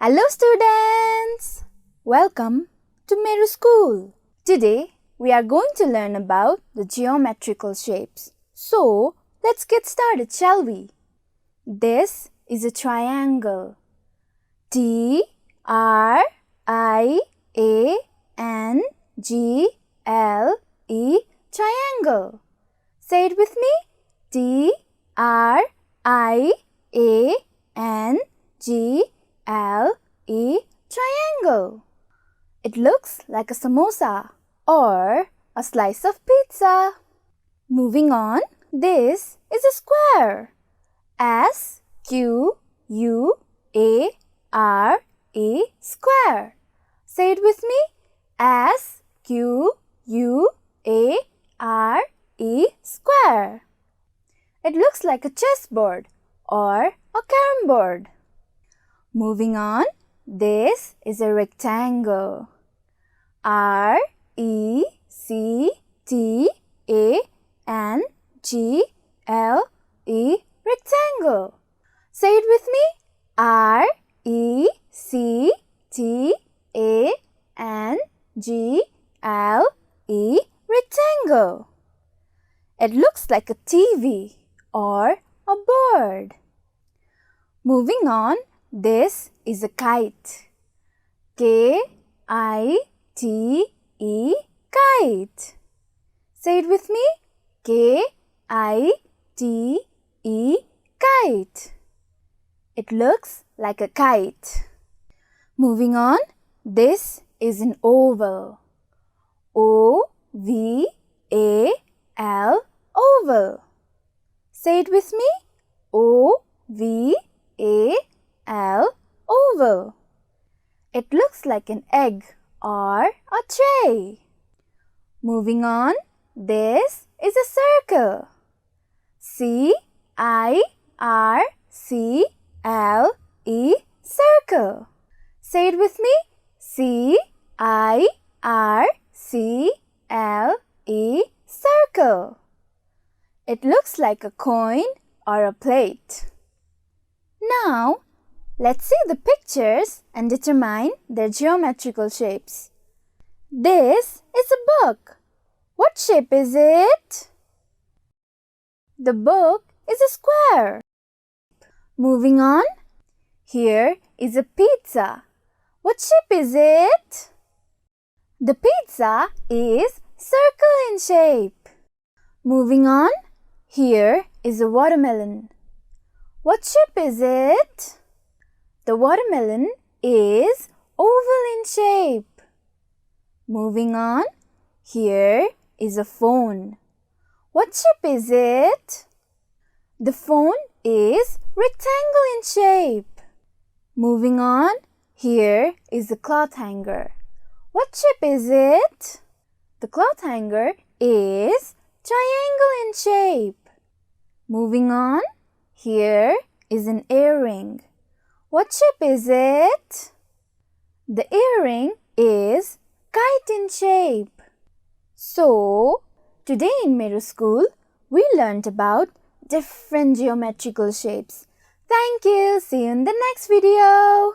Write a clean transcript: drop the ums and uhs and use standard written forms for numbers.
Hello students! Welcome to Mero School. Today we are going to learn about the geometrical shapes. So let's get started, shall we? This is a triangle. T-R-I-A-N-G-L-E triangle. Say it with me. T-R-I-A-N-G-L-E triangle. It looks like a samosa or a slice of pizza. Moving on, this is a square. S-Q-U-A-R-E square. Say it with me. S-Q-U-A-R-E square. It looks like a chessboard or a carom board. Moving on, this is a rectangle. R-E-C-T-A-N-G-L-E rectangle. Say it with me. R-E-C-T-A-N-G-L-E rectangle. It looks like a TV or a bird. Moving on, this is a kite. K-I-T-E kite. Say it with me. K-I-T-E kite. It looks like a kite. Moving on, this is an oval. O-V-A-L oval. Say it with me. O-V-A-L oval. It looks like an egg or a tray. Moving on, this is a circle. C-I-R-C-L-E circle. Say it with me. C-I-R-C-L-E circle. It looks like a coin or a plate. Now, let's see the pictures and determine their geometrical shapes. This is a book. What shape is it? The book is a square. Moving on, here is a pizza. What shape is it? The pizza is circle in shape. Moving on, here is a watermelon. What shape is it? The watermelon is oval in shape. Moving on, here is a phone. What shape is it? The phone is rectangle in shape. Moving on, here is a cloth hanger. What shape is it? The cloth hanger is triangle in shape. Moving on, here is an earring. What shape is it? The earring is kite in shape. So, today in Mero School, we learnt about different geometrical shapes. Thank you. See you in the next video.